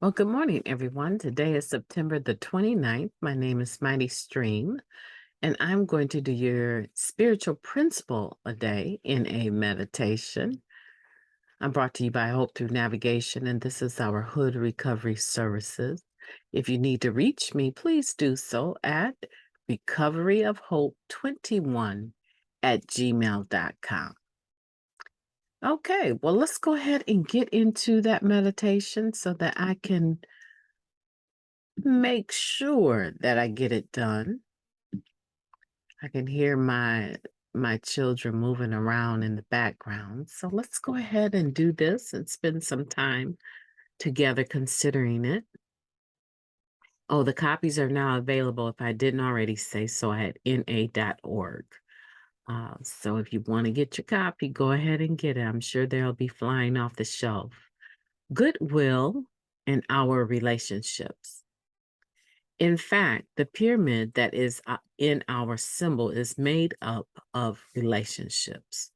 Well, good morning, everyone. Today is September the 29th. My name is Mighty Stream, and I'm going to do your spiritual principle a day in a meditation. I'm brought to you by Hope Through Navigation, and this is our Hood Recovery Services. If you need to reach me, please do so at recoveryofhope21@gmail.com. Okay, well, let's go ahead and get into that meditation so that I can make sure that I get it done. I can hear my children moving around in the background. So let's go ahead and do this and spend some time together considering it. Oh, the copies are now available if I didn't already say so at na.org. So if you want to get your copy, go ahead and get it. I'm sure they'll be flying off the shelf. Goodwill and Our Relationships. In fact, the pyramid that is in our symbol is made up of relationships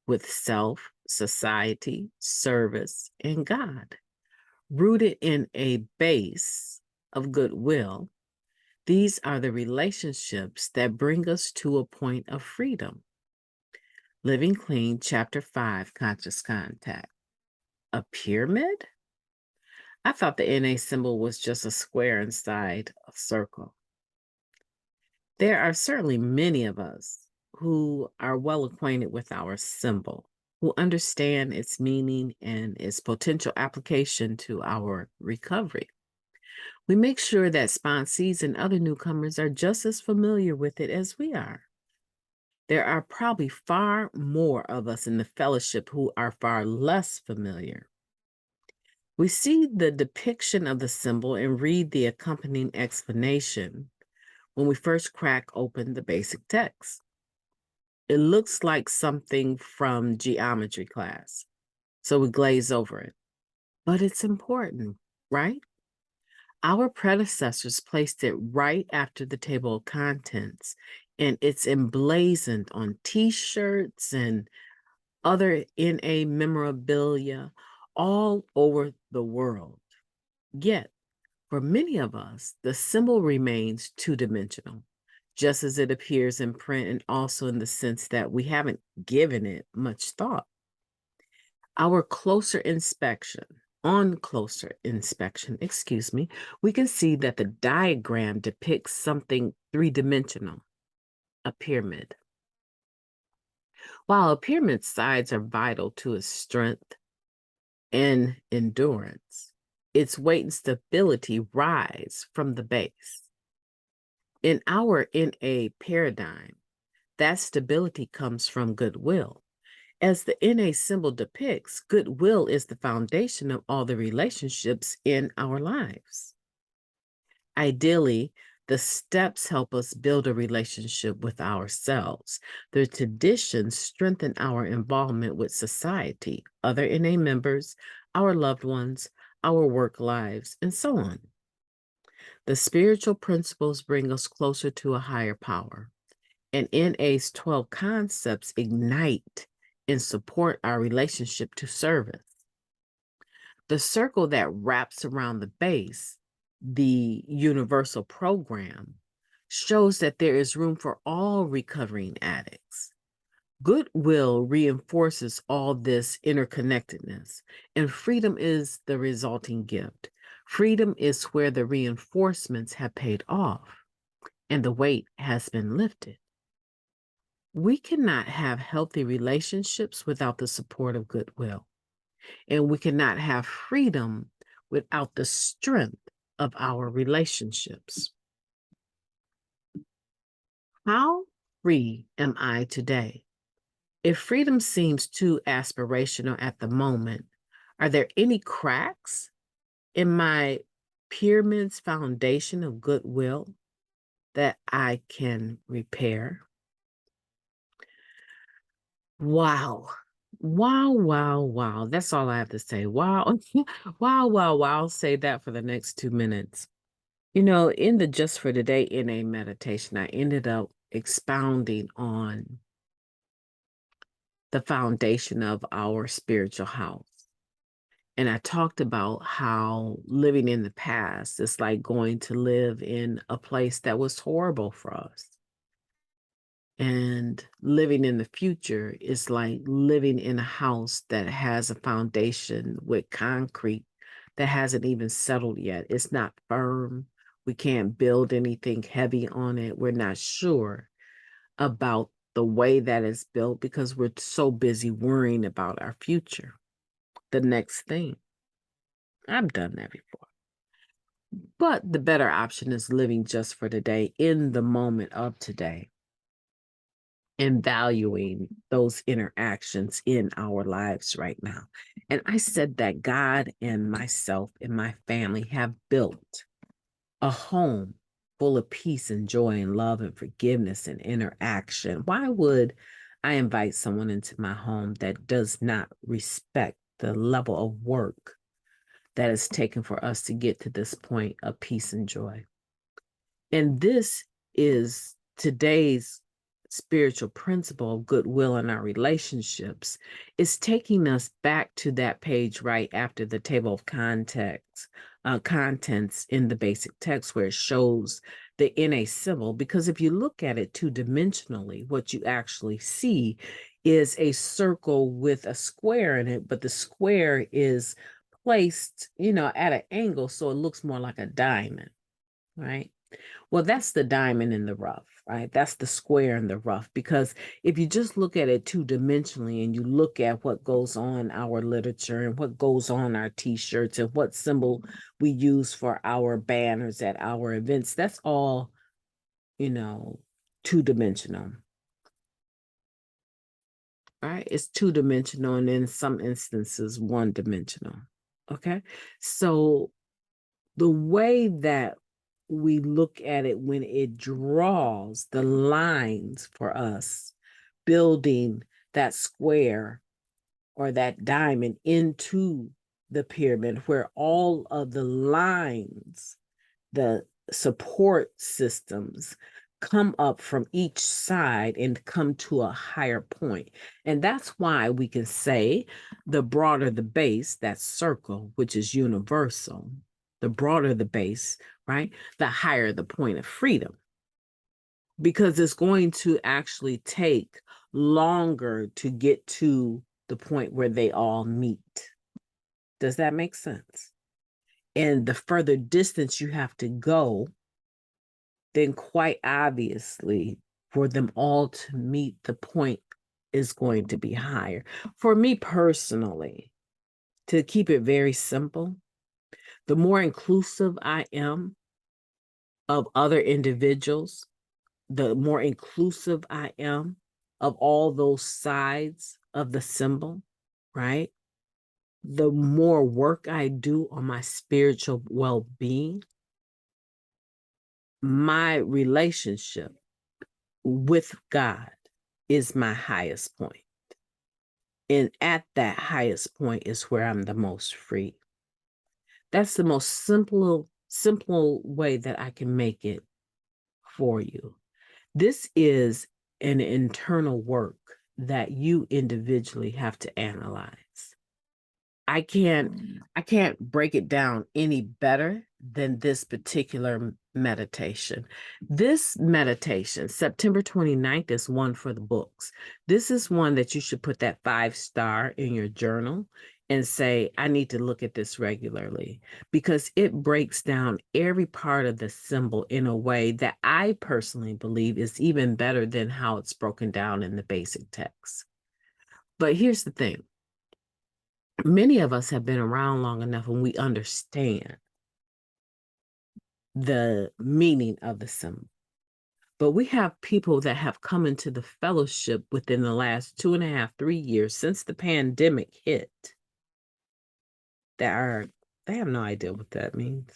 with self, society, service, and God. Rooted in a base of goodwill, these are the relationships that bring us to a point of freedom. Living Clean, Chapter 5, Conscious Contact. A pyramid? I thought the NA symbol was just a square inside a circle. There are certainly many of us who are well acquainted with our symbol, who understand its meaning and its potential application to our recovery. We make sure that sponsees and other newcomers are just as familiar with it as we are. There are probably far more of us in the fellowship who are far less familiar. We see the depiction of the symbol and read the accompanying explanation when we first crack open the basic text. It looks like something from geometry class, so we glaze over it. But it's important, right? Our predecessors placed it right after the table of contents, and it's emblazoned on T-shirts and other NA memorabilia all over the world. Yet, for many of us, the symbol remains two-dimensional, just as it appears in print and also in the sense that we haven't given it much thought. On closer inspection, we can see that the diagram depicts something three-dimensional, a pyramid. While a pyramid's sides are vital to its strength and endurance, its weight and stability rise from the base. In our NA paradigm, that stability comes from goodwill. As the NA symbol depicts, goodwill is the foundation of all the relationships in our lives. Ideally, the steps help us build a relationship with ourselves. The traditions strengthen our involvement with society, other NA members, our loved ones, our work lives, and so on. The spiritual principles bring us closer to a higher power, and NA's 12 concepts ignite and support our relationship to service. The circle that wraps around the base, the universal program, shows that there is room for all recovering addicts. Goodwill reinforces all this interconnectedness, and freedom is the resulting gift. Freedom is where the reinforcements have paid off and the weight has been lifted. We cannot have healthy relationships without the support of goodwill, and we cannot have freedom without the strength of our relationships. How free am I today? If freedom seems too aspirational at the moment, are there any cracks in my pyramid's foundation of goodwill that I can repair? Wow. Wow, wow, wow. That's all I have to say. Wow. Wow, wow, wow. I'll say that for the next 2 minutes. In the Just for Today NA meditation, I ended up expounding on the foundation of our spiritual house. And I talked about how living in the past is like going to live in a place that was horrible for us. And living in the future is like living in a house that has a foundation with concrete that hasn't even settled yet. It's not firm. We can't build anything heavy on it. We're not sure about the way that it's built because we're so busy worrying about our future. The next thing. I've done that before. But the better option is living just for today, in the moment of today, and valuing those interactions in our lives right now. And I said that God and myself and my family have built a home full of peace and joy and love and forgiveness and interaction. Why would I invite someone into my home that does not respect the level of work that is taken for us to get to this point of peace and joy? And this is today's spiritual principle of goodwill in our relationships. Is taking us back to that page right after the table of contents in the basic text where it shows the NA symbol. Because if you look at it two-dimensionally, what you actually see is a circle with a square in it, but the square is placed, at an angle, so it looks more like a diamond, right? Well, that's the diamond in the rough, right? That's the square in the rough. Because if you just look at it two-dimensionally and you look at what goes on our literature and what goes on our t-shirts and what symbol we use for our banners at our events, that's all, two-dimensional, right? It's two-dimensional and in some instances, one-dimensional, okay? So the way that we look at it when it draws the lines for us, building that square or that diamond into the pyramid, where all of the lines, the support systems, come up from each side and come to a higher point. And that's why we can say the broader the base, that circle, which is universal, the broader the base, right? The higher the point of freedom. Because it's going to actually take longer to get to the point where they all meet. Does that make sense? And the further distance you have to go, then quite obviously for them all to meet, the point is going to be higher. For me personally, to keep it very simple, the more inclusive I am of other individuals, the more inclusive I am of all those sides of the symbol, right? The more work I do on my spiritual well-being, my relationship with God is my highest point. And at that highest point is where I'm the most free. That's the most simple way that I can make it for you. This is an internal work that you individually have to analyze. I can't break it down any better than this particular meditation. This meditation, September 29th, is one for the books. This is one that you should put that 5-star in your journal and say, I need to look at this regularly, because it breaks down every part of the symbol in a way that I personally believe is even better than how it's broken down in the basic text. But here's the thing. Many of us have been around long enough and we understand the meaning of the symbol. But we have people that have come into the fellowship within the last 2.5, 3 years since the pandemic hit they have no idea what that means.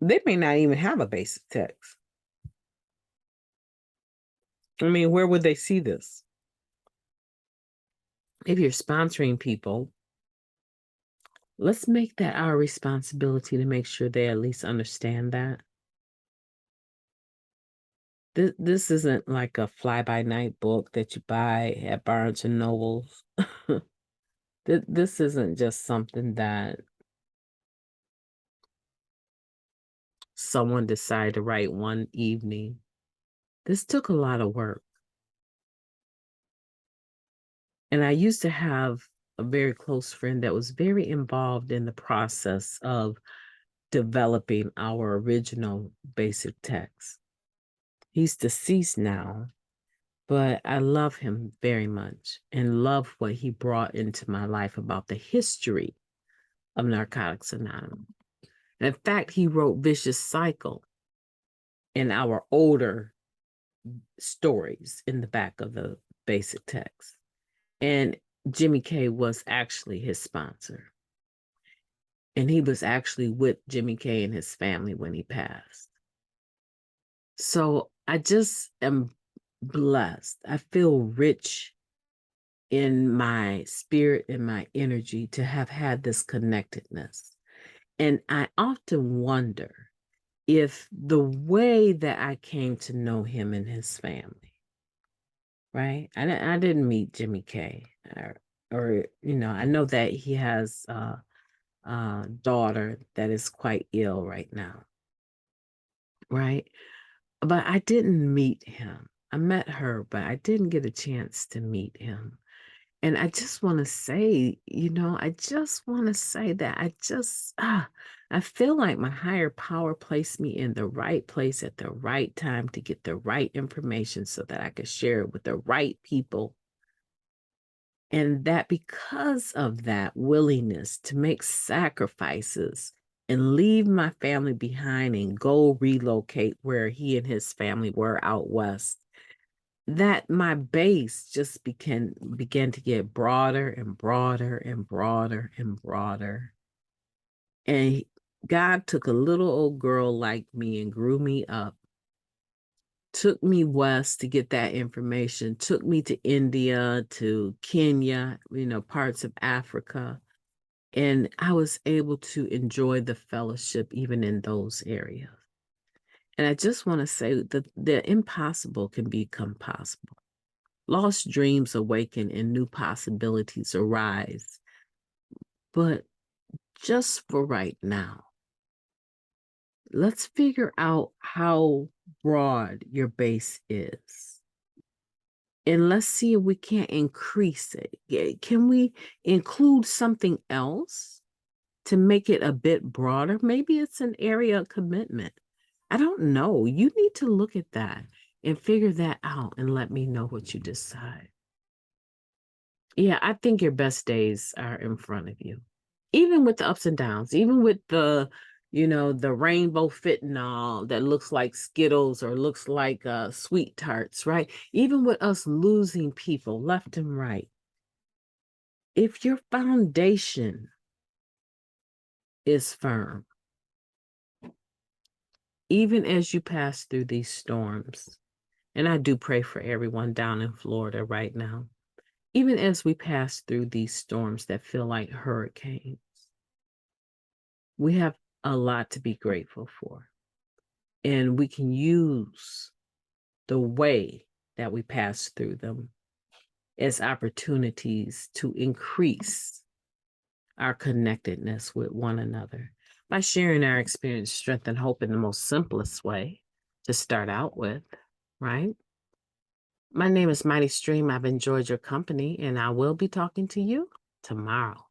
They may not even have a basic text. I mean, where would they see this? If you're sponsoring people, let's make that our responsibility to make sure they at least understand that. This isn't like a fly-by-night book that you buy at Barnes and Nobles. This isn't just something that someone decided to write one evening. This took a lot of work. And I used to have a very close friend that was very involved in the process of developing our original basic text. He's deceased now, but I love him very much and love what he brought into my life about the history of Narcotics Anonymous. In fact, he wrote Vicious Cycle in our older stories in the back of the basic text. And Jimmy K was actually his sponsor. And he was actually with Jimmy K and his family when he passed. So I just am blessed. I feel rich in my spirit and my energy to have had this connectedness. And I often wonder if the way that I came to know him and his family, right? I didn't meet Jimmy K, or I know that he has a daughter that is quite ill right now, right? But I didn't meet him. I met her, but I didn't get a chance to meet him. And I just want to say, I just want to say that I feel like my higher power placed me in the right place at the right time to get the right information so that I could share it with the right people. And that because of that willingness to make sacrifices and leave my family behind and go relocate where he and his family were out west, that my base just began to get broader and broader and broader and broader. And God took a little old girl like me and grew me up, took me west to get that information, took me to India, to Kenya, parts of Africa. And I was able to enjoy the fellowship even in those areas. And I just want to say that the impossible can become possible. Lost dreams awaken and new possibilities arise. But just for right now, let's figure out how broad your base is. And let's see if we can't increase it. Can we include something else to make it a bit broader? Maybe it's an area of commitment. I don't know. You need to look at that and figure that out and let me know what you decide. Yeah, I think your best days are in front of you. Even with the ups and downs, even with the rainbow fentanyl that looks like Skittles or looks like sweet tarts, right? Even with us losing people left and right. If your foundation is firm, even as you pass through these storms, and I do pray for everyone down in Florida right now, even as we pass through these storms that feel like hurricanes, we have a lot to be grateful for. And we can use the way that we pass through them as opportunities to increase our connectedness with one another by sharing our experience, strength, and hope in the most simplest way to start out with, right? My name is Mighty Stream. I've enjoyed your company, and I will be talking to you tomorrow.